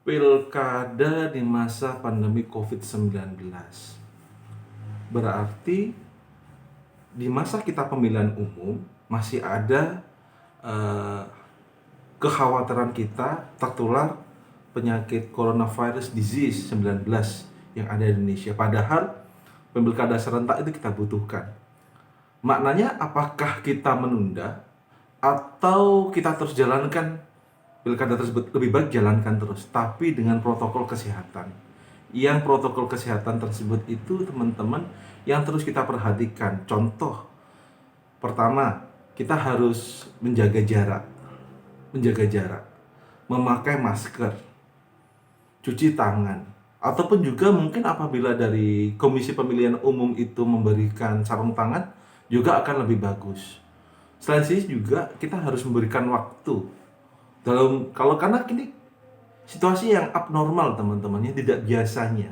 Pilkada di masa pandemi COVID-19. Berarti di masa kita pemilihan umum masih ada eh, kekhawatiran kita tertular penyakit coronavirus disease 19 yang ada di Indonesia. Padahal pilkada serentak itu kita butuhkan. Maknanya apakah kita menunda atau kita terus jalankan pilkada tersebut? Lebih baik jalankan terus, tapi dengan protokol kesehatan. Yang protokol kesehatan tersebut itu teman-teman yang terus kita perhatikan. Contoh, pertama, kita harus menjaga jarak, memakai masker, cuci tangan, ataupun juga mungkin apabila dari Komisi Pemilihan Umum itu memberikan sarung tangan, juga akan lebih bagus. Selain itu juga kita harus memberikan waktu dalam karena ini situasi yang abnormal teman-teman, ya tidak biasanya.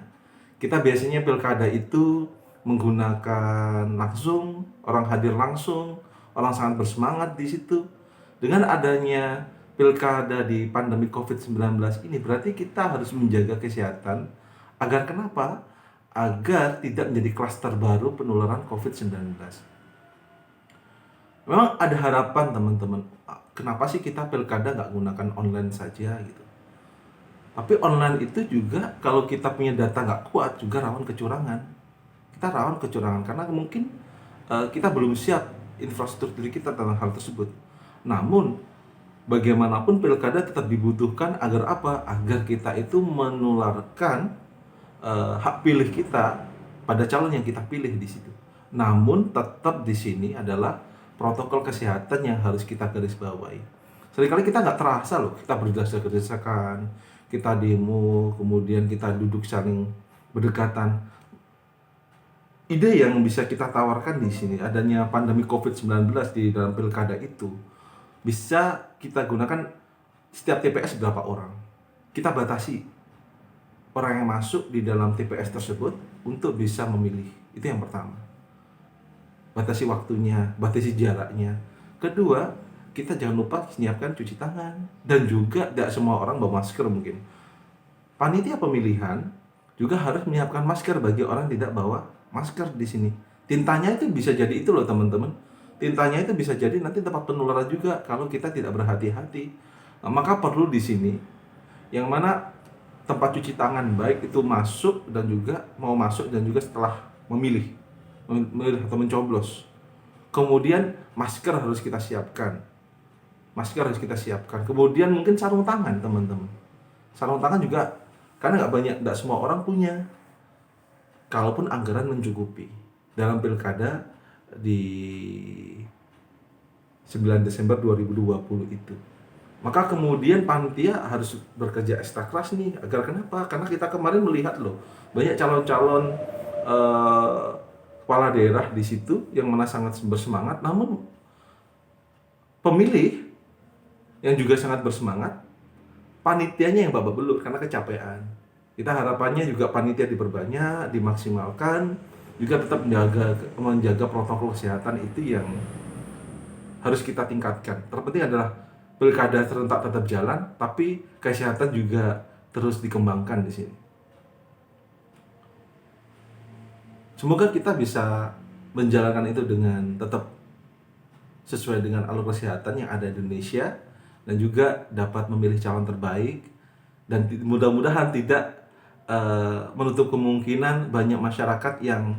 Kita biasanya pilkada itu menggunakan langsung, orang hadir langsung, orang sangat bersemangat di situ. Dengan adanya pilkada di pandemi COVID-19 ini berarti kita harus menjaga kesehatan agar kenapa? Agar tidak menjadi klaster baru penularan COVID-19. Memang ada harapan teman-teman. Kenapa sih kita pilkada nggak gunakan online saja gitu? Tapi online itu juga kalau kita punya data nggak kuat juga rawan kecurangan. Kita rawan kecurangan karena mungkin kita belum siap infrastruktur kita tentang hal tersebut. Namun bagaimanapun pilkada tetap dibutuhkan agar apa? Agar kita itu menularkan hak pilih kita pada calon yang kita pilih di situ. Namun tetap di sini adalah protokol kesehatan yang harus kita garis bawahi. Seringkali kita nggak terasa loh, kita berdesak-desakan, kita demo, kemudian kita duduk saling berdekatan. Ide yang bisa kita tawarkan di sini adanya pandemi COVID-19 di dalam pilkada itu bisa kita gunakan setiap TPS berapa orang. Kita batasi orang yang masuk di dalam TPS tersebut untuk bisa memilih. Itu yang pertama. Batasi waktunya, batasi jaraknya. Kedua, kita jangan lupa menyiapkan cuci tangan. Dan juga tidak semua orang bawa masker mungkin. Panitia pemilihan juga harus menyiapkan masker bagi orang yang tidak bawa masker di sini. Tintanya itu bisa jadi itu loh teman-teman. Tintanya itu bisa jadi nanti tempat penularan juga kalau kita tidak berhati-hati. Nah, maka perlu di sini yang mana tempat cuci tangan baik itu masuk dan juga mau masuk dan juga setelah memilih atau mencoblos. Kemudian masker harus kita siapkan. Masker harus kita siapkan. Kemudian mungkin sarung tangan teman-teman. Sarung tangan juga karena tidak semua orang punya. Kalaupun anggaran mencukupi dalam pilkada di 9 Desember 2020 itu. Maka kemudian panitia harus bekerja ekstra keras nih. Agar kenapa? Karena kita kemarin melihat loh, banyak calon-calon kepala daerah di situ yang mana sangat bersemangat, namun pemilih yang juga sangat bersemangat, panitianya yang babak belur karena kecapean. Kita harapannya juga panitia diperbanyak, dimaksimalkan, juga tetap menjaga protokol kesehatan itu yang harus kita tingkatkan. Terpenting adalah pilkada serentak tetap jalan, tapi kesehatan juga terus dikembangkan di sini. Semoga kita bisa menjalankan itu dengan tetap sesuai dengan alur kesehatan yang ada di Indonesia dan juga dapat memilih calon terbaik dan mudah-mudahan tidak menutup kemungkinan banyak masyarakat yang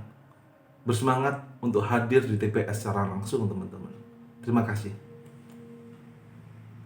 bersemangat untuk hadir di TPS secara langsung teman-teman. Terima kasih.